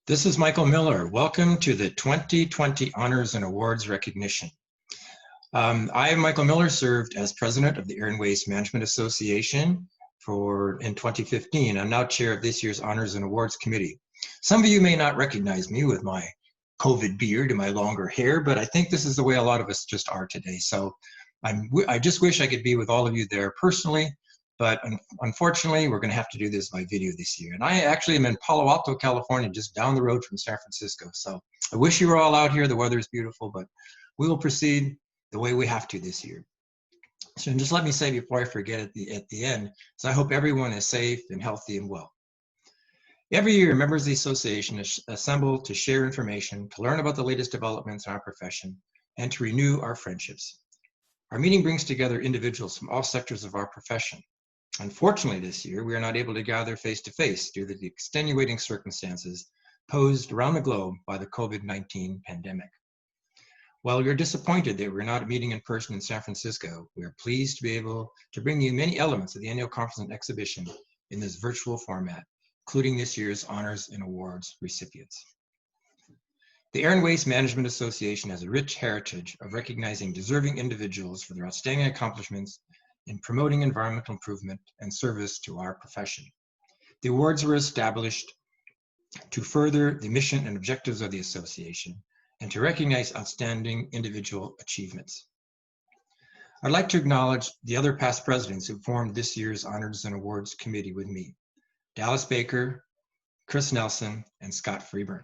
This is Michael Miller. Welcome to the 2020 Honors and Awards Recognition. I, Michael Miller, served as president of the Air and Waste Management Association in 2015. I'm now chair of this year's Honors and Awards Committee. Some of you may not recognize me with my COVID beard and my longer hair, but I think this is the way a lot of us just are today. So I just wish I could be with all of you there personally, but unfortunately, we're going to have to do this by video this year. And I actually am in Palo Alto, California, just down the road from San Francisco. So I wish you were all out here. The weather is beautiful, but we will proceed the way we have to this year. So just let me say before I forget at the end, so I hope everyone is safe and healthy and well. Every year, members of the association assemble to share information, to learn about the latest developments in our profession, and to renew our friendships. Our meeting brings together individuals from all sectors of our profession. Unfortunately, this year, we are not able to gather face-to-face due to the extenuating circumstances posed around the globe by the COVID-19 pandemic. While we are disappointed that we're not meeting in person in San Francisco, we are pleased to be able to bring you many elements of the annual conference and exhibition in this virtual format, including this year's honors and awards recipients. The Air and Waste Management Association has a rich heritage of recognizing deserving individuals for their outstanding accomplishments in promoting environmental improvement and service to our profession. The awards were established to further the mission and objectives of the association and to recognize outstanding individual achievements. I'd like to acknowledge the other past presidents who formed this year's Honors and Awards Committee with me: Dallas Baker, Chris Nelson, and Scott Freeburn.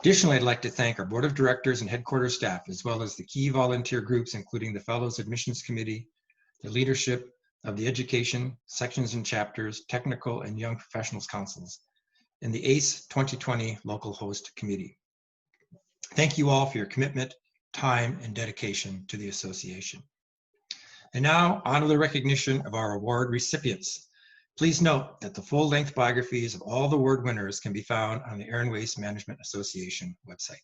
Additionally, I'd like to thank our board of directors and headquarters staff, as well as the key volunteer groups, including the Fellows Admissions Committee, the leadership of the education, sections and chapters, technical and young professionals councils, and the ACE 2020 local host committee. Thank you all for your commitment, time, and dedication to the association. And now, on to the recognition of our award recipients. Please note that the full-length biographies of all the award winners can be found on the Air and Waste Management Association website.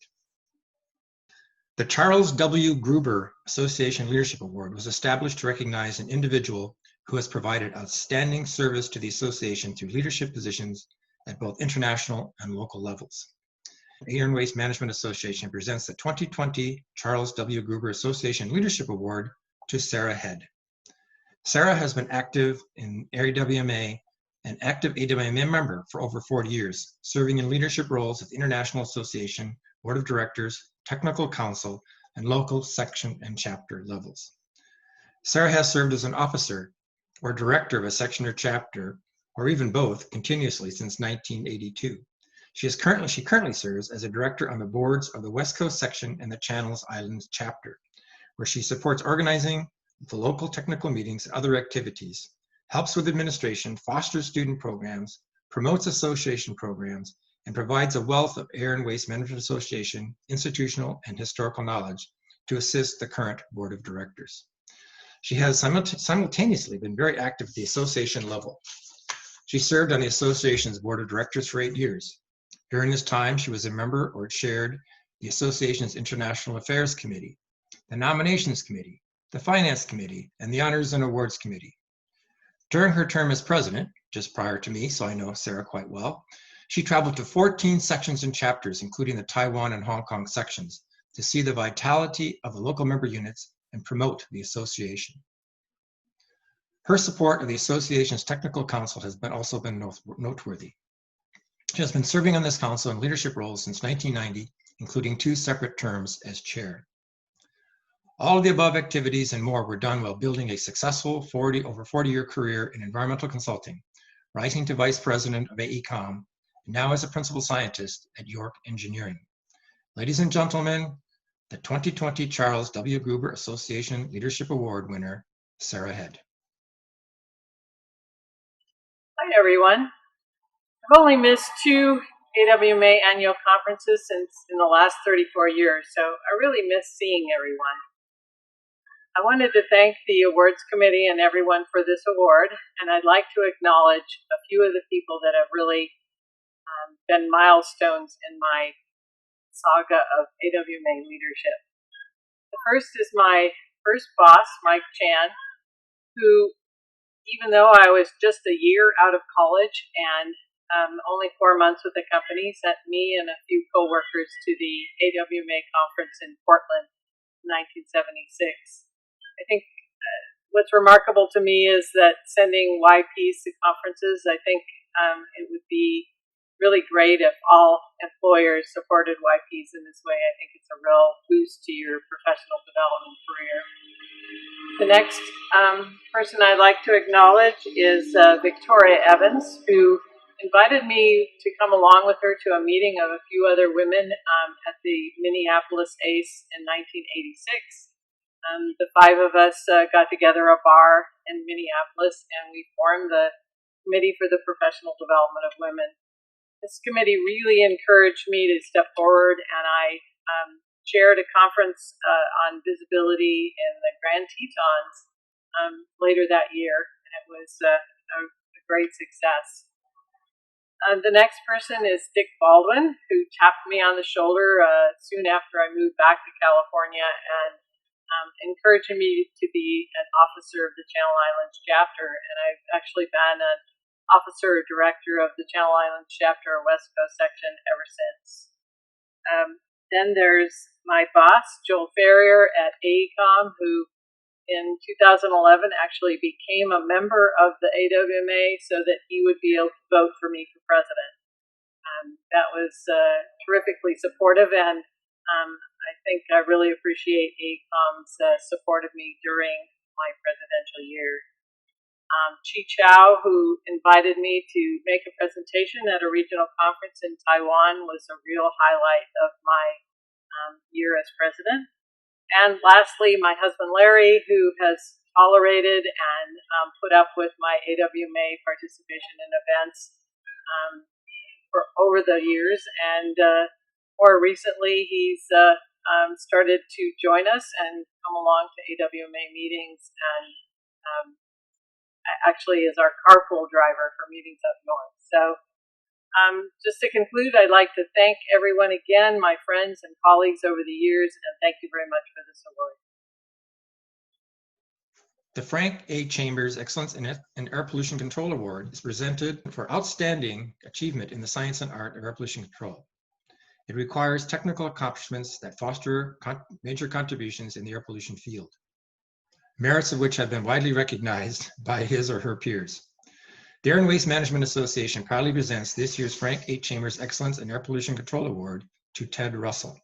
The Charles W. Gruber Association Leadership Award was established to recognize an individual who has provided outstanding service to the association through leadership positions at both international and local levels. The Air and Waste Management Association presents the 2020 Charles W. Gruber Association Leadership Award to Sarah Head. Sarah has been active in A&WMA, an active A&WMA member for over 40 years, serving in leadership roles at the International Association, Board of Directors, Technical Council, and local section and chapter levels. Sarah has served as an officer or director of a section or chapter, or even both, continuously since 1982. She currently serves as a director on the boards of the West Coast section and the Channels Islands chapter, where she supports organizing the local technical meetings and other activities, helps with administration, fosters student programs, promotes association programs, and provides a wealth of Air and Waste Management Association institutional and historical knowledge to assist the current board of directors. She has simultaneously been very active at the association level. She served on the association's board of directors for 8 years. During this time, she was a member or chaired the association's International Affairs Committee, the Nominations Committee, the Finance Committee, and the Honors and Awards Committee. During her term as president, just prior to me, so I know Sarah quite well, she traveled to 14 sections and chapters, including the Taiwan and Hong Kong sections, to see the vitality of the local member units and promote the association. Her support of the association's technical council has also been noteworthy. She has been serving on this council in leadership roles since 1990, including 2 separate terms as chair. All of the above activities and more were done while building a successful over 40-year career in environmental consulting, rising to vice president of AECOM, and now as a principal scientist at York Engineering. Ladies and gentlemen, the 2020 Charles W. Gruber Association Leadership Award winner, Sarah Head. Hi, everyone. I've only missed 2 A&WMA annual conferences in the last 34 years, so I really miss seeing everyone. I wanted to thank the awards committee and everyone for this award, and I'd like to acknowledge a few of the people that have really been milestones in my saga of A&WMA leadership. The first is my first boss, Mike Chan, who, even though I was just a year out of college and only 4 months with the company, sent me and a few coworkers to the A&WMA conference in Portland in 1976. I think what's remarkable to me is that sending YPs to conferences, I think it would be really great if all employers supported YPs in this way. I think it's a real boost to your professional development career. The next person I'd like to acknowledge is Victoria Evans, who invited me to come along with her to a meeting of a few other women at the Minneapolis ACE in 1986. The 5 of us got together a bar in Minneapolis, and we formed the Committee for the Professional Development of Women. This committee really encouraged me to step forward, and I chaired a conference on visibility in the Grand Tetons later that year, and it was a great success. The next person is Dick Baldwin, who tapped me on the shoulder soon after I moved back to California and encouraging me to be an officer of the Channel Islands chapter. And I've actually been an officer or director of the Channel Islands chapter West Coast section ever since. Then there's my boss, Joel Ferrier at AECOM, who in 2011 actually became a member of the A&WMA so that he would be able to vote for me for president. That was terrifically supportive, and I think I really appreciate AECOM's support of me during my presidential year. Chi Chow, who invited me to make a presentation at a regional conference in Taiwan, was a real highlight of my year as president. And lastly, my husband Larry, who has tolerated and put up with my A&WMA participation in events for over the years. And more recently, he's started to join us and come along to A&WMA meetings, and actually is our carpool driver for meetings up north. So just to conclude, I'd like to thank everyone again, my friends and colleagues over the years, and thank you very much for this award. The Frank A. Chambers Excellence in Air Pollution Control Award is presented for outstanding achievement in the science and art of air pollution control. It requires technical accomplishments that foster major contributions in the air pollution field, merits of which have been widely recognized by his or her peers. The Air and Waste Management Association proudly presents this year's Frank A. Chambers Excellence in Air Pollution Control Award to Ted Russell.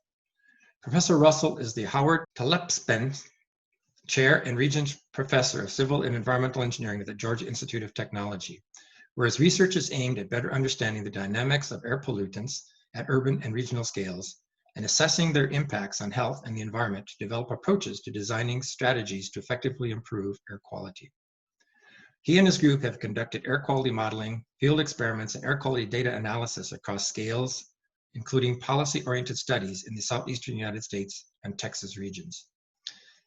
Professor Russell is the Howard Tlepspen Chair and Regent Professor of Civil and Environmental Engineering at the Georgia Institute of Technology, where his research is aimed at better understanding the dynamics of air pollutants at urban and regional scales and assessing their impacts on health and the environment to develop approaches to designing strategies to effectively improve air quality. He and his group have conducted air quality modeling, field experiments, and air quality data analysis across scales, including policy-oriented studies in the southeastern United States and Texas regions.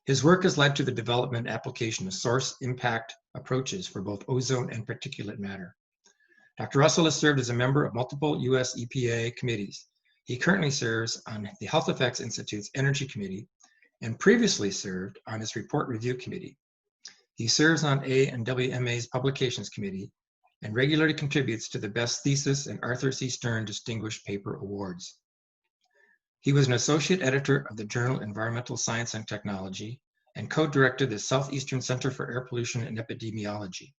His work has led to the development and application of source impact approaches for both ozone and particulate matter. Dr. Russell has served as a member of multiple US EPA committees. He currently serves on the Health Effects Institute's Energy Committee and previously served on its Report Review Committee. He serves on A&WMA's Publications Committee and regularly contributes to the Best Thesis and Arthur C. Stern Distinguished Paper Awards. He was an associate editor of the journal Environmental Science and Technology and co-directed the Southeastern Center for Air Pollution and Epidemiology.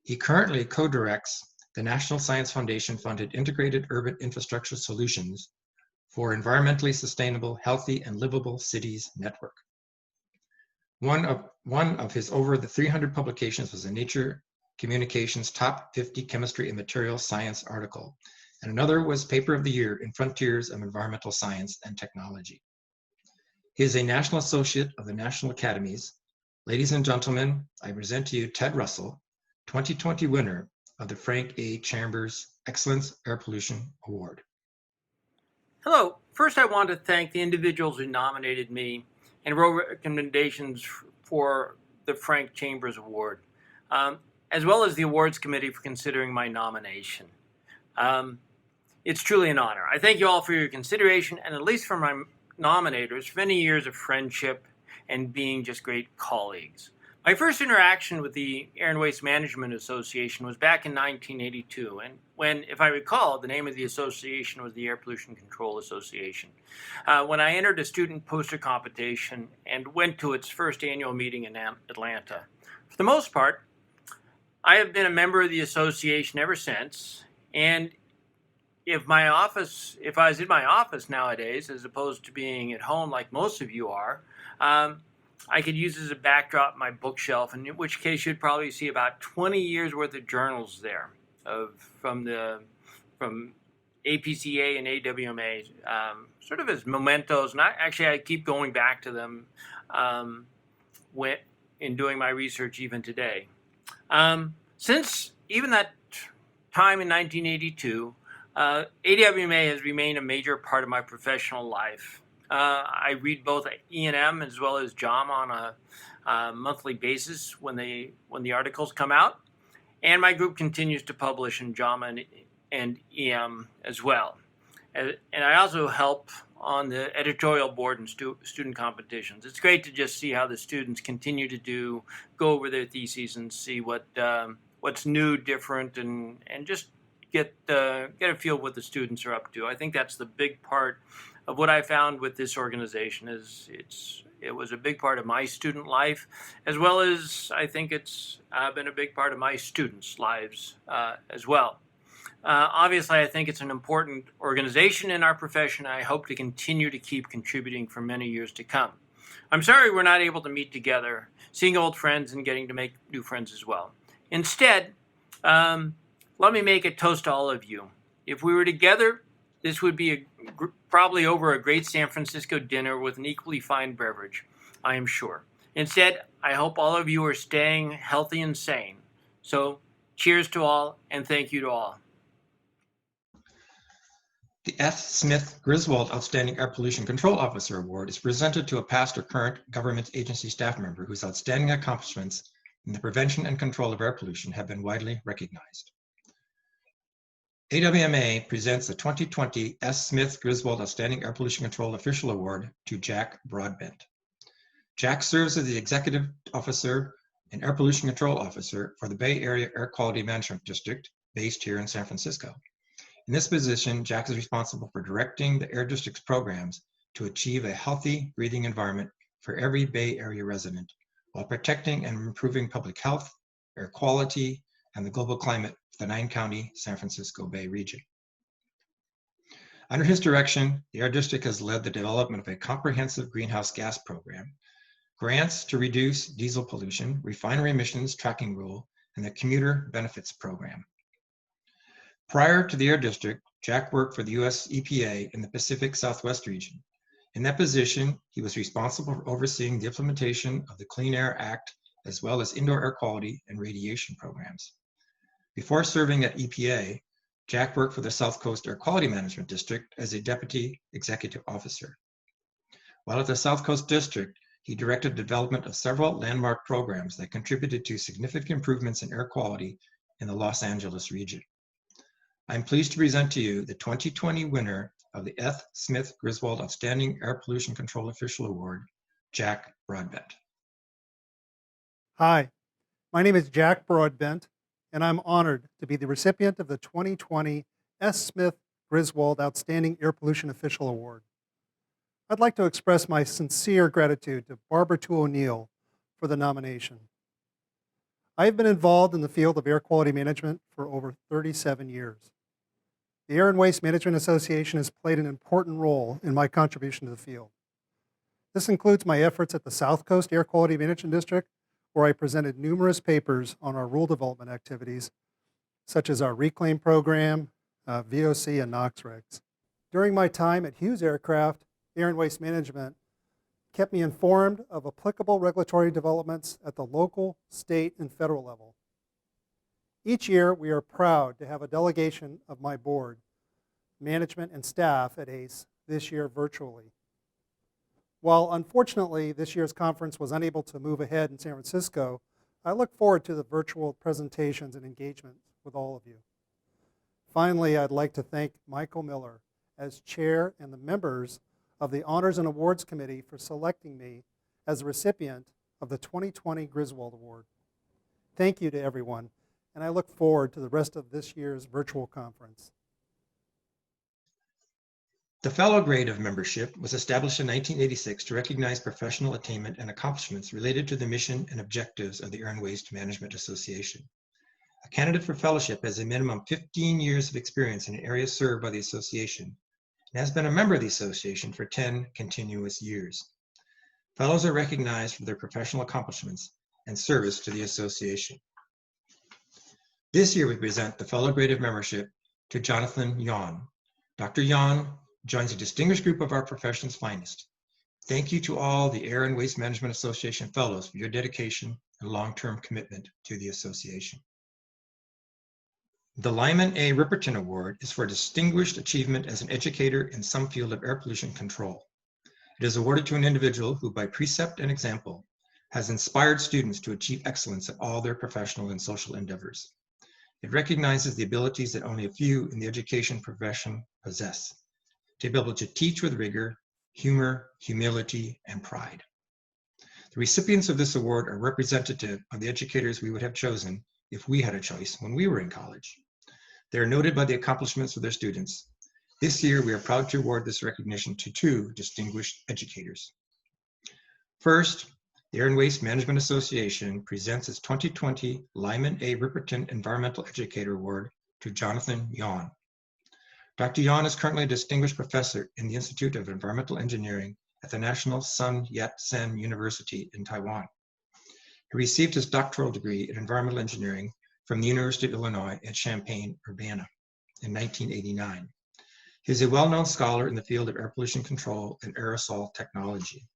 He currently co-directs the National Science Foundation-funded Integrated Urban Infrastructure Solutions for Environmentally Sustainable, Healthy, and Livable Cities Network. One of his over the 300 publications was a Nature Communications Top 50 Chemistry and Materials Science article, and another was Paper of the Year in Frontiers of Environmental Science and Technology. He is a National Associate of the National Academies. Ladies and gentlemen, I present to you Ted Russell, 2020 winner of the Frank A. Chambers Excellence Air Pollution Award. Hello. First, I want to thank the individuals who nominated me and wrote recommendations for the Frank Chambers Award, as well as the awards committee for considering my nomination. It's truly an honor. I thank you all for your consideration, and at least for my nominators, for many years of friendship and being just great colleagues. My first interaction with the Air and Waste Management Association was back in 1982, and when, if I recall, the name of the association was the Air Pollution Control Association. When I entered a student poster competition and went to its first annual meeting in Atlanta. For the most part, I have been a member of the association ever since, and if I was in my office nowadays, as opposed to being at home like most of you are, I could use as a backdrop my bookshelf, in which case you'd probably see about 20 years worth of journals there from APCA and A&WMA, sort of as mementos. And I keep going back to them in doing my research even today. Since even that time in 1982, A&WMA has remained a major part of my professional life. I read both E&M as well as JAMA on a monthly basis when the articles come out, and my group continues to publish in JAMA and EM as well. And I also help on the editorial board and student competitions. It's great to just see how the students continue to go over their theses and see what's new, different, and just get a feel of what the students are up to. I think that's the big part of what I found with this organization. It was a big part of my student life, as well as I think it's been a big part of my students' lives as well. Obviously, I think it's an important organization in our profession. I hope to continue to keep contributing for many years to come. I'm sorry we're not able to meet together, seeing old friends and getting to make new friends as well. Instead, let me make a toast to all of you. If we were together, this would be probably over a great San Francisco dinner with an equally fine beverage, I am sure. Instead, I hope all of you are staying healthy and sane. So, cheers to all, and thank you to all. The F. Smith Griswold Outstanding Air Pollution Control Officer Award is presented to a past or current government agency staff member whose outstanding accomplishments in the prevention and control of air pollution have been widely recognized. A&WMA presents the 2020 S. Smith Griswold Outstanding Air Pollution Control Official Award to Jack Broadbent. Jack serves as the Executive Officer and Air Pollution Control Officer for the Bay Area Air Quality Management District, based here in San Francisco. In this position, Jack is responsible for directing the Air District's programs to achieve a healthy breathing environment for every Bay Area resident, while protecting and improving public health, air quality, and the global climate for the 9-county San Francisco Bay region. Under his direction, the Air District has led the development of a comprehensive greenhouse gas program, grants to reduce diesel pollution, refinery emissions tracking rule, and the commuter benefits program. Prior to the Air District, Jack worked for the US EPA in the Pacific Southwest region. In that position, he was responsible for overseeing the implementation of the Clean Air Act, as well as indoor air quality and radiation programs. Before serving at EPA, Jack worked for the South Coast Air Quality Management District as a Deputy Executive Officer. While at the South Coast District, he directed development of several landmark programs that contributed to significant improvements in air quality in the Los Angeles region. I'm pleased to present to you the 2020 winner of the F. Smith Griswold Outstanding Air Pollution Control Official Award, Jack Broadbent. Hi, my name is Jack Broadbent, and I'm honored to be the recipient of the 2020 S. Smith Griswold Outstanding Air Pollution Official Award. I'd like to express my sincere gratitude to Barbara Tu O'Neill for the nomination. I have been involved in the field of air quality management for over 37 years. The Air and Waste Management Association has played an important role in my contribution to the field. This includes my efforts at the South Coast Air Quality Management District, where I presented numerous papers on our rule development activities, such as our reclaim program, VOC, and NOx regs. During my time at Hughes Aircraft, Air and Waste Management kept me informed of applicable regulatory developments at the local, state, and federal level. Each year, we are proud to have a delegation of my board, management, and staff at ACE, this year virtually. While unfortunately this year's conference was unable to move ahead in San Francisco, I look forward to the virtual presentations and engagement with all of you. Finally, I'd like to thank Michael Miller as chair and the members of the Honors and Awards Committee for selecting me as the recipient of the 2020 Griswold Award. Thank you to everyone, and I look forward to the rest of this year's virtual conference. The fellow grade of membership was established in 1986 to recognize professional attainment and accomplishments related to the mission and objectives of the Air and Waste Management Association. A candidate for fellowship has a minimum 15 years of experience in an area served by the association and has been a member of the association for 10 continuous years. Fellows are recognized for their professional accomplishments and service to the association. This year we present the fellow grade of membership to Jonathan Yon. Dr. Yon joins a distinguished group of our profession's finest. Thank you to all the Air and Waste Management Association fellows for your dedication and long-term commitment to the association. The Lyman A. Ripperton Award is for distinguished achievement as an educator in some field of air pollution control. It is awarded to an individual who, by precept and example, has inspired students to achieve excellence in all their professional and social endeavors. It recognizes the abilities that only a few in the education profession possess, to be able to teach with rigor, humor, humility, and pride. The recipients of this award are representative of the educators we would have chosen if we had a choice when we were in college. They are noted by the accomplishments of their students. This year, we are proud to award this recognition to 2 distinguished educators. First, the Air and Waste Management Association presents its 2020 Lyman A. Ripperton Environmental Educator Award to Jonathan Yon. Dr. Yon is currently a distinguished professor in the Institute of Environmental Engineering at the National Sun Yat-sen University in Taiwan. He received his doctoral degree in environmental engineering from the University of Illinois at Champaign-Urbana in 1989. He is a well-known scholar in the field of air pollution control and aerosol technology.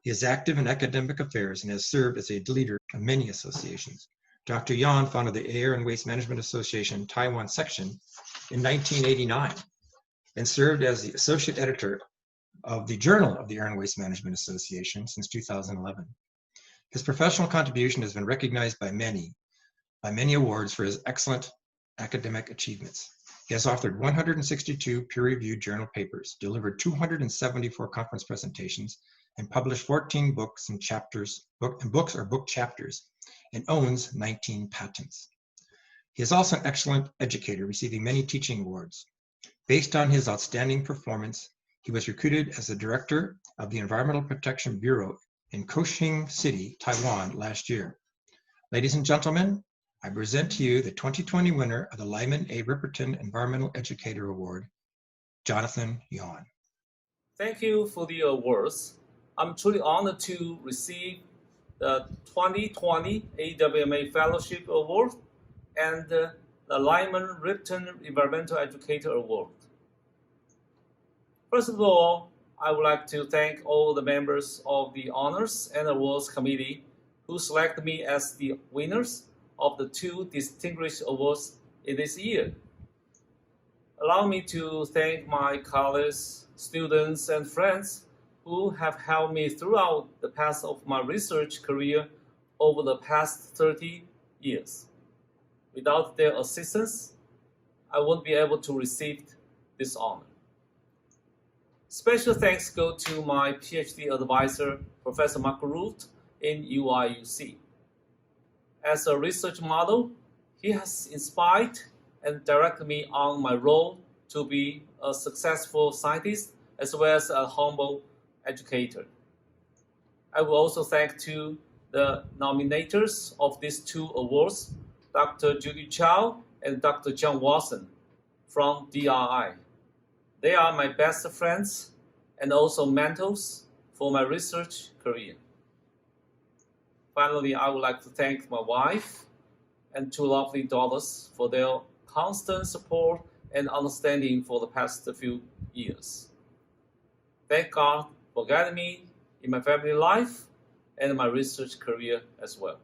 He is active in academic affairs and has served as a leader of many associations. Dr. Yon founded the Air and Waste Management Association Taiwan section in 1989 and served as the associate editor of the Journal of the Air and Waste Management Association since 2011. His professional contribution has been recognized by many awards for his excellent academic achievements. He has authored 162 peer-reviewed journal papers, delivered 274 conference presentations, and published 14 books and chapters, books or book chapters, and owns 19 patents. He is also an excellent educator, receiving many teaching awards. Based on his outstanding performance, he was recruited as the director of the Environmental Protection Bureau in Kaohsiung City, Taiwan last year. Ladies and gentlemen, I present to you the 2020 winner of the Lyman A. Ripperton Environmental Educator Award, Jonathan Yon. Thank you for the awards. I'm truly honored to receive the 2020 A&WMA Fellowship Award and the Lyman Ripperton Environmental Educator Award. First of all, I would like to thank all the members of the Honors and Awards Committee who selected me as the winners of the 2 distinguished awards in this year. Allow me to thank my colleagues, students, and friends who have helped me throughout the path of my research career over the past 30 years. Without their assistance, I wouldn't be able to receive this honor. Special thanks go to my PhD advisor, Professor Mark Root in UIUC. As a research model, he has inspired and directed me on my role to be a successful scientist as well as a humble educator. I will also thank to the nominators of these 2 awards, Dr. Judy Chow and Dr. John Watson from DRI. They are my best friends and also mentors for my research career. Finally, I would like to thank my wife and 2 lovely daughters for their constant support and understanding for the past few years. Thank God for guiding me in my family life and my research career as well.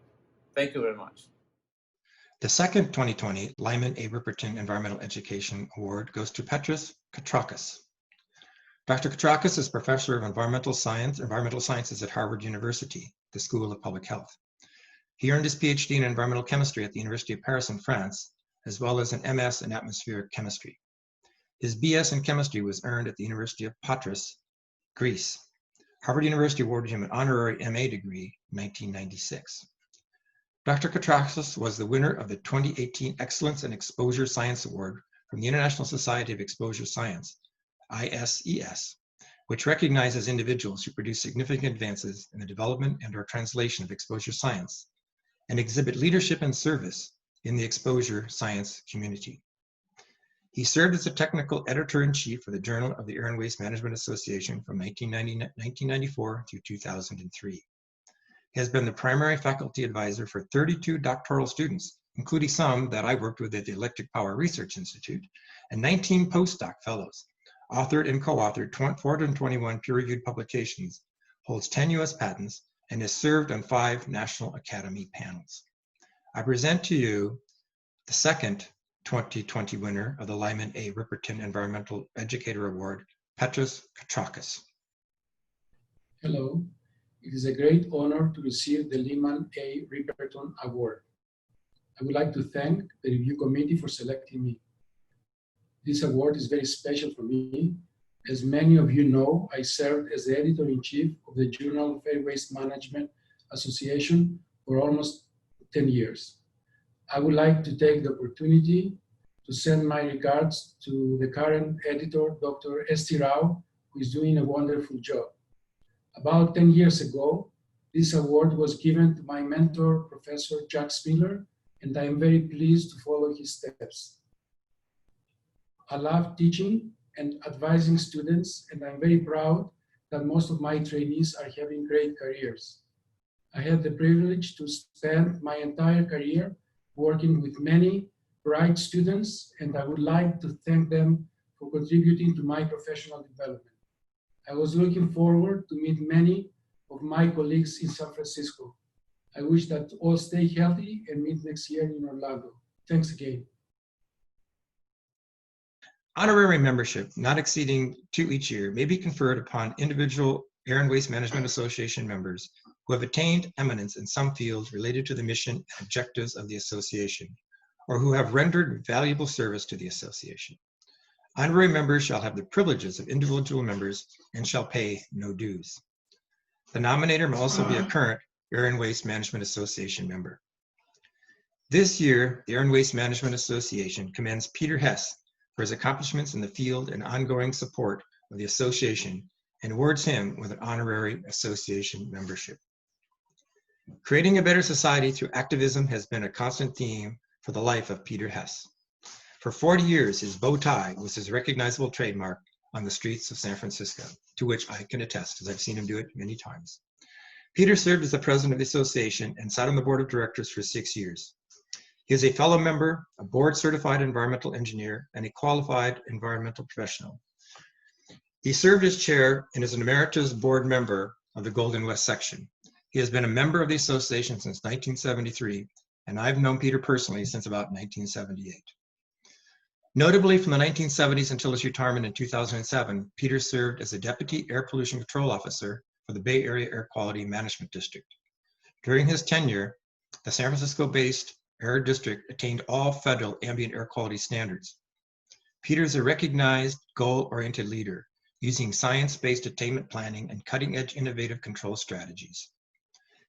Thank you very much. The second 2020 Lyman A. Ripperton Environmental Education Award goes to Petros Katrakis. Dr. Katrakis is professor of environmental sciences at Harvard University, the School of Public Health. He earned his PhD in environmental chemistry at the University of Paris in France, as well as an MS in atmospheric chemistry. His BS in chemistry was earned at the University of Patras, Greece. Harvard University awarded him an honorary MA degree in 1996. Dr. Katrakis was the winner of the 2018 Excellence in Exposure Science Award from the International Society of Exposure Science, ISES, which recognizes individuals who produce significant advances in the development and/or translation of exposure science and exhibit leadership and service in the exposure science community. He served as a technical editor-in-chief for the Journal of the Air and Waste Management Association from 1994 through 2003. He has been the primary faculty advisor for 32 doctoral students, including some that I worked with at the Electric Power Research Institute, and 19 postdoc fellows, authored and co-authored 421 peer-reviewed publications, holds 10 US patents, and has served on 5 National Academy panels. I present to you the second 2020 winner of the Lyman A. Ripperton Environmental Educator Award, Petros Katrakis. Hello, it is a great honor to receive the Lyman A. Ripperton Award. I would like to thank the review committee for selecting me. This award is very special for me. As many of you know, I served as the editor-in-chief of the Journal of Air Waste Management Association for almost 10 years. I would like to take the opportunity to send my regards to the current editor, Dr. Esti Rao, who is doing a wonderful job. About 10 years ago, this award was given to my mentor, Professor Jack Spiller, and I am very pleased to follow his steps. I love teaching and advising students, and I'm very proud that most of my trainees are having great careers. I had the privilege to spend my entire career working with many bright students, and I would like to thank them for contributing to my professional development. I was looking forward to meet many of my colleagues in San Francisco. I wish that all stay healthy and meet next year in Orlando. Thanks again. Honorary membership, not exceeding 2 each year, may be conferred upon individual Air and Waste Management Association members who have attained eminence in some field related to the mission and objectives of the association, or who have rendered valuable service to the association. Honorary members shall have the privileges of individual members and shall pay no dues. The nominator may also be a current Air and Waste Management Association member. This year, the Air and Waste Management Association commends Peter Hess for his accomplishments in the field and ongoing support of the association and awards him with an honorary association membership. Creating a better society through activism has been a constant theme for the life of Peter Hess. For 40 years, his bow tie was his recognizable trademark on the streets of San Francisco, to which I can attest, as I've seen him do it many times. Peter served as the president of the association and sat on the board of directors for 6 years. He is a fellow member, a board-certified environmental engineer, and a qualified environmental professional. He served as chair and is an emeritus board member of the Golden West section. He has been a member of the association since 1973, and I've known Peter personally since about 1978. Notably, from the 1970s until his retirement in 2007, Peter served as a deputy air pollution control officer for the Bay Area Air Quality Management District. During his tenure, the San Francisco-based Air District attained all federal ambient air quality standards. Peter is a recognized goal-oriented leader, using science-based attainment planning and cutting-edge innovative control strategies.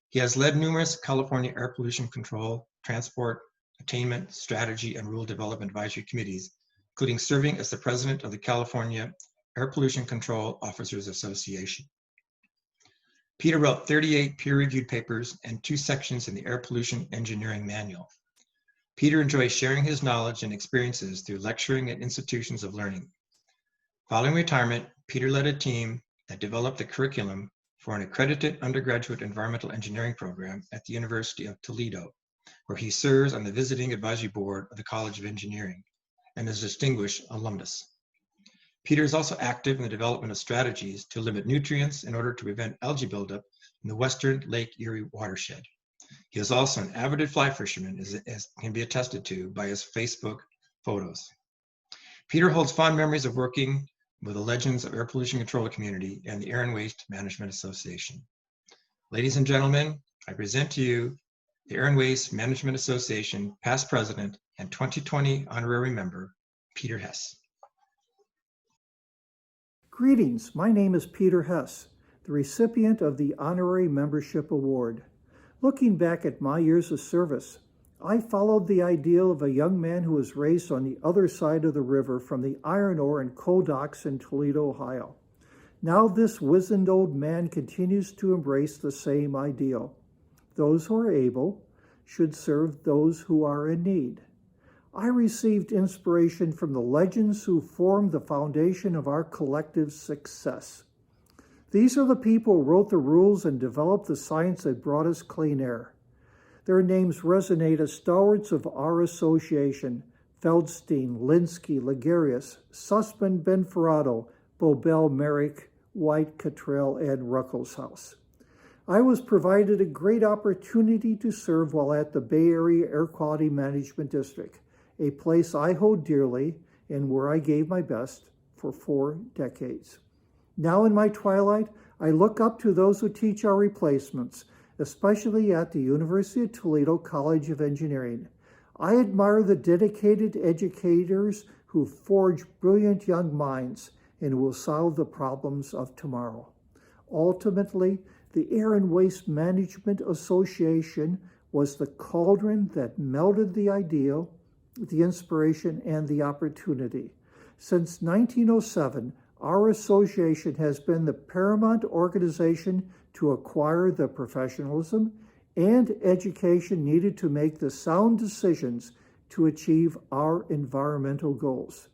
He has led numerous California air pollution control, transport, attainment, strategy, and rule development advisory committees, including serving as the president of the California Air Pollution Control Officers Association. Peter wrote 38 peer-reviewed papers and 2 sections in the Air Pollution Engineering Manual. Peter enjoys sharing his knowledge and experiences through lecturing at institutions of learning. Following retirement, Peter led a team that developed the curriculum for an accredited undergraduate environmental engineering program at the University of Toledo, where he serves on the visiting advisory board of the College of Engineering and is a distinguished alumnus. Peter is also active in the development of strategies to limit nutrients in order to prevent algae buildup in the Western Lake Erie watershed. He is also an avid fly fisherman, as can be attested to by his Facebook photos. Peter holds fond memories of working with the Legends of Air Pollution Control community and the Air and Waste Management Association. Ladies and gentlemen, I present to you the Air and Waste Management Association past president and 2020 honorary member, Peter Hess. Greetings, my name is Peter Hess, the recipient of the Honorary Membership Award. Looking back at my years of service, I followed the ideal of a young man who was raised on the other side of the river from the iron ore and coal docks in Toledo, Ohio. Now this wizened old man continues to embrace the same ideal. Those who are able should serve those who are in need. I received inspiration from the legends who formed the foundation of our collective success. These are the people who wrote the rules and developed the science that brought us clean air. Their names resonate as stalwarts of our association: Feldstein, Linsky, Ligarius, Sussman, Benferrado, Bobel, Merrick, White, Cottrell, and Ruckelshaus. I was provided a great opportunity to serve while at the Bay Area Air Quality Management District, a place I hold dearly and where I gave my best for 4 decades. Now in my twilight, I look up to those who teach our replacements, especially at the University of Toledo College of Engineering. I admire the dedicated educators who forge brilliant young minds and will solve the problems of tomorrow. Ultimately, the Air and Waste Management Association was the cauldron that melded the ideal, the inspiration, and the opportunity. Since 1907, our association has been the paramount organization to acquire the professionalism and education needed to make the sound decisions to achieve our environmental goals.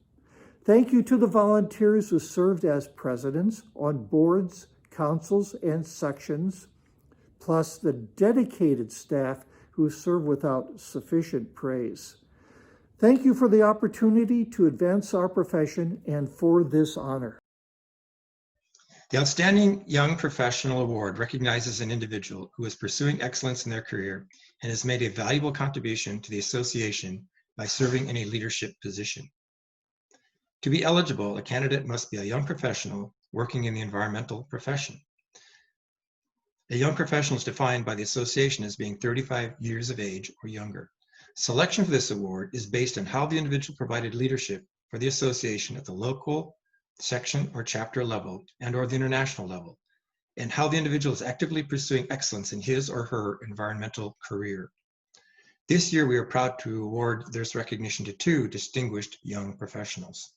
Thank you to the volunteers who served as presidents on boards, councils, and sections, plus the dedicated staff who serve without sufficient praise. Thank you for the opportunity to advance our profession and for this honor. The Outstanding Young Professional Award recognizes an individual who is pursuing excellence in their career and has made a valuable contribution to the association by serving in a leadership position. To be eligible, a candidate must be a young professional working in the environmental profession. A young professional is defined by the association as being 35 years of age or younger. Selection for this award is based on how the individual provided leadership for the association at the local, section, or chapter level and/or the international level, and how the individual is actively pursuing excellence in his or her environmental career. This year, we are proud to award this recognition to 2 distinguished young professionals.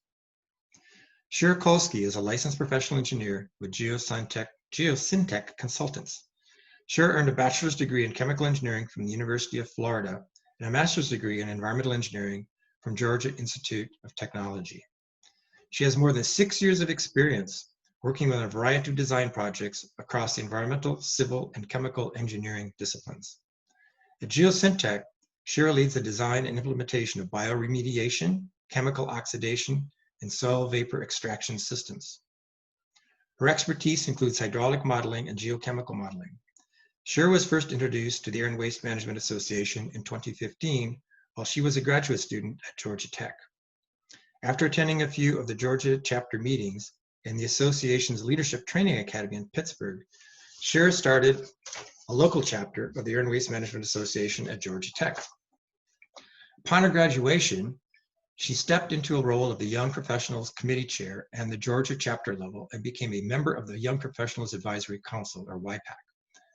Shira Kolsky is a licensed professional engineer with Geosyntec Consultants. Shira earned a bachelor's degree in chemical engineering from the University of Florida and a master's degree in environmental engineering from Georgia Institute of Technology. She has more than 6 years of experience working on a variety of design projects across the environmental, civil, and chemical engineering disciplines. At Geosyntec, Shira leads the design and implementation of bioremediation, chemical oxidation, and soil vapor extraction systems. Her expertise includes hydraulic modeling and geochemical modeling. Shira was first introduced to the Air and Waste Management Association in 2015 while she was a graduate student at Georgia Tech. After attending a few of the Georgia chapter meetings and the association's Leadership Training Academy in Pittsburgh, Shira started a local chapter of the Air and Waste Management Association at Georgia Tech. Upon her graduation, she stepped into a role of the Young Professionals Committee Chair and the Georgia chapter level and became a member of the Young Professionals Advisory Council, or YPAC,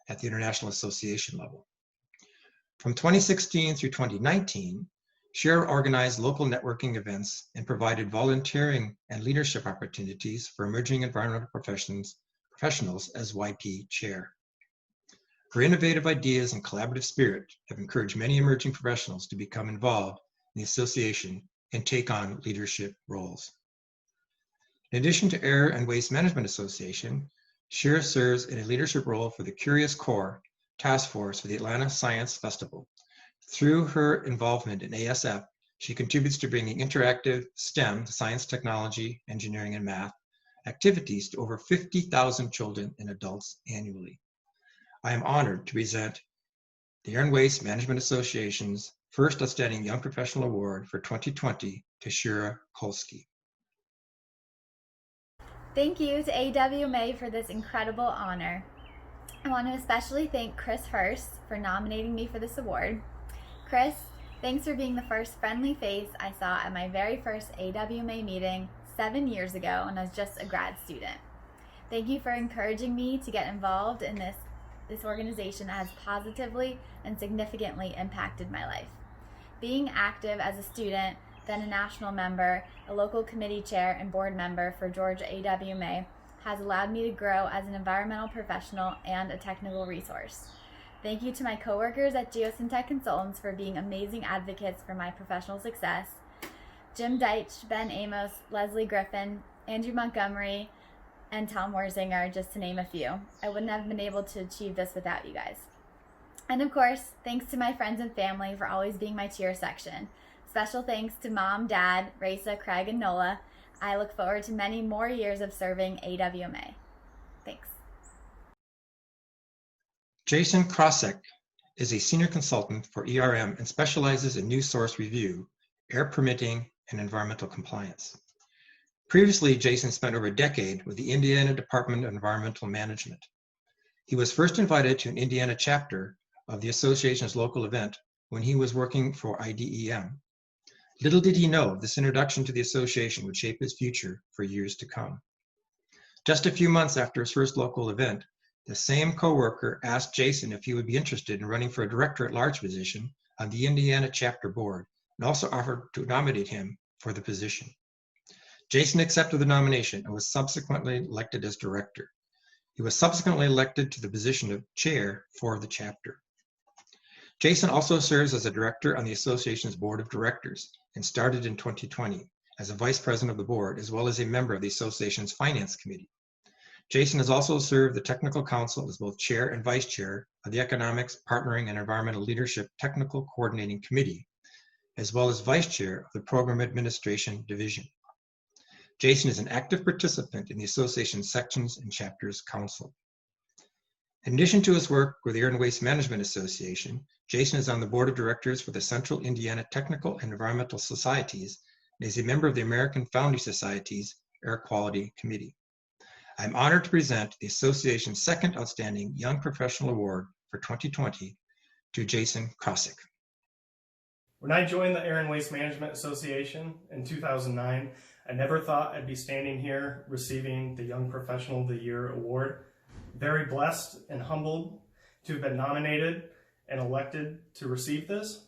at the International Association level. From 2016 through 2019, Shira organized local networking events and provided volunteering and leadership opportunities for emerging environmental professionals as YP Chair. Her innovative ideas and collaborative spirit have encouraged many emerging professionals to become involved in the association and take on leadership roles. In addition to Air and Waste Management Association, Shira serves in a leadership role for the Curious Core Task Force for the Atlanta Science Festival. Through her involvement in ASF, she contributes to bringing interactive STEM, science, technology, engineering, and math, activities to over 50,000 children and adults annually. I am honored to present the Air and Waste Management Association's First Outstanding Young Professional Award for 2020 to Shira Kolsky. Thank you to A&WMA for this incredible honor. I want to especially thank Chris Hurst for nominating me for this award. Chris, thanks for being the first friendly face I saw at my very first A&WMA meeting 7 years ago when I was just a grad student. Thank you for encouraging me to get involved in this organization that has positively and significantly impacted my life. Being active as a student, then a national member, a local committee chair, and board member for Georgia A&WMA has allowed me to grow as an environmental professional and a technical resource. Thank you to my coworkers at Geosyntech Consultants for being amazing advocates for my professional success. Jim Deitch, Ben Amos, Leslie Griffin, Andrew Montgomery, and Tom Worzinger, just to name a few. I wouldn't have been able to achieve this without you guys. And of course, thanks to my friends and family for always being my cheer section. Special thanks to Mom, Dad, Raisa, Craig, and Nola. I look forward to many more years of serving A&WMA. Thanks. Jason Krosek is a senior consultant for ERM and specializes in new source review, air permitting, and environmental compliance. Previously, Jason spent over a decade with the Indiana Department of Environmental Management. He was first invited to an Indiana chapter of the association's local event when he was working for IDEM. Little did he know this introduction to the association would shape his future for years to come. Just a few months after his first local event, the same coworker asked Jason if he would be interested in running for a director-at-large position on the Indiana chapter board, and also offered to nominate him for the position. Jason accepted the nomination and was subsequently elected as director. He was subsequently elected to the position of chair for the chapter. Jason also serves as a director on the association's board of directors and started in 2020 as a vice president of the board, as well as a member of the association's finance committee. Jason has also served the technical council as both chair and vice chair of the Economics, Partnering, and Environmental Leadership Technical Coordinating Committee, as well as vice chair of the Program Administration Division. Jason is an active participant in the association's sections and chapters council. In addition to his work with the Air and Waste Management Association, Jason is on the board of directors for the Central Indiana Technical and Environmental Societies and is a member of the American Foundry Society's Air Quality Committee. I'm honored to present the association's second Outstanding Young Professional Award for 2020 to Jason Krosek. When I joined the Air and Waste Management Association in 2009, I never thought I'd be standing here receiving the Young Professional of the Year award. Very blessed and humbled to have been nominated and elected to receive this.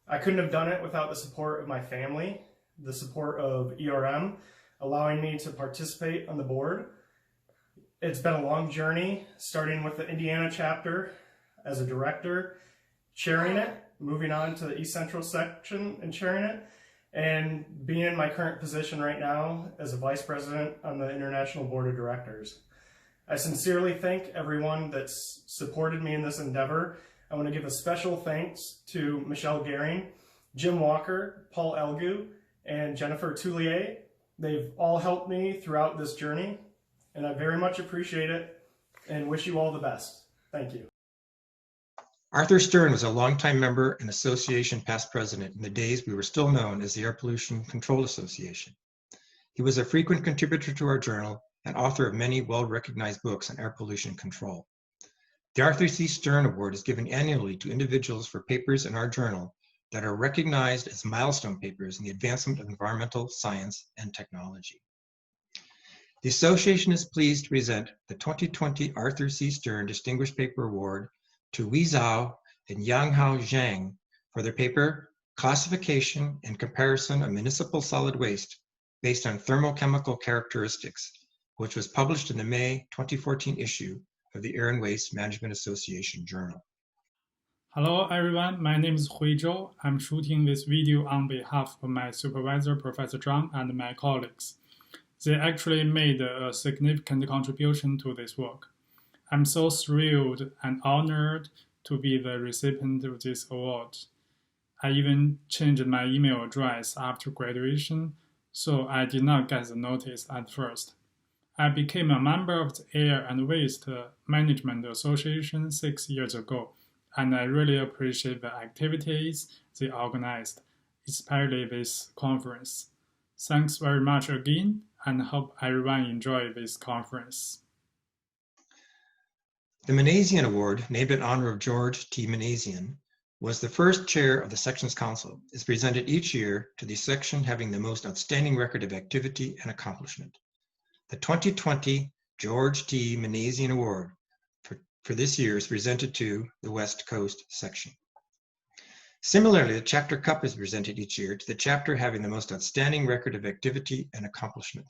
I couldn't have done it without the support of my family, the support of ERM, allowing me to participate on the board. It's been a long journey, starting with the Indiana chapter as a director, chairing it, moving on to the East Central section and chairing it, and being in my current position right now as a vice president on the International Board of Directors. I sincerely thank everyone that's supported me in this endeavor. I want to give a special thanks to Michelle Gehring, Jim Walker, Paul Elgu, and Jennifer Toulier. They've all helped me throughout this journey, and I very much appreciate it and wish you all the best. Thank you. Arthur Stern was a longtime member and association past president in the days we were still known as the Air Pollution Control Association. He was a frequent contributor to our journal and author of many well-recognized books on air pollution control. The Arthur C. Stern Award is given annually to individuals for papers in our journal that are recognized as milestone papers in the advancement of environmental science and technology. The association is pleased to present the 2020 Arthur C. Stern Distinguished Paper Award to Wei Zhao and Yanghao Zhang for their paper, Classification and Comparison of Municipal Solid Waste based on Thermochemical Characteristics, which was published in the May 2014 issue of the Air and Waste Management Association Journal. Hello everyone, my name is Hui Zhou. I'm shooting this video on behalf of my supervisor, Professor Zhang, and my colleagues. They actually made a significant contribution to this work. I'm so thrilled and honored to be the recipient of this award. I even changed my email address after graduation, so I did not get the notice at first. I became a member of the Air and Waste Management Association 6 years ago, and I really appreciate the activities they organized, especially this conference. Thanks very much again, and hope everyone enjoyed this conference. The Manassian Award, named in honor of George T. Manassian, was the first chair of the Section's Council. Is presented each year to the section having the most outstanding record of activity and accomplishment. The 2020 George T. Manazian Award for this year is presented to the West Coast section. Similarly, the Chapter Cup is presented each year to the chapter having the most outstanding record of activity and accomplishment.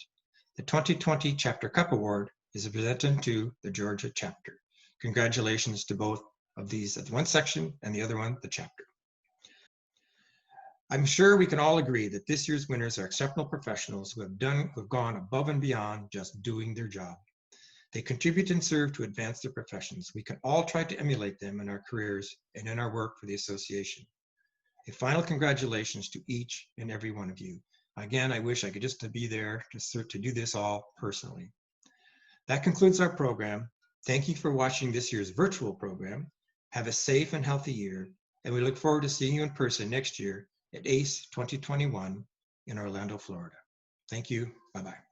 The 2020 Chapter Cup Award is presented to the Georgia chapter. Congratulations to both of these at one section and the other one, the chapter. I'm sure we can all agree that this year's winners are exceptional professionals who have gone above and beyond just doing their job. They contribute and serve to advance their professions. We can all try to emulate them in our careers and in our work for the association. A final congratulations to each and every one of you. Again, I wish I could just be there to do this all personally. That concludes our program. Thank you for watching this year's virtual program. Have a safe and healthy year, and we look forward to seeing you in person next year at ACE 2021 in Orlando, Florida. Thank you. Bye-bye.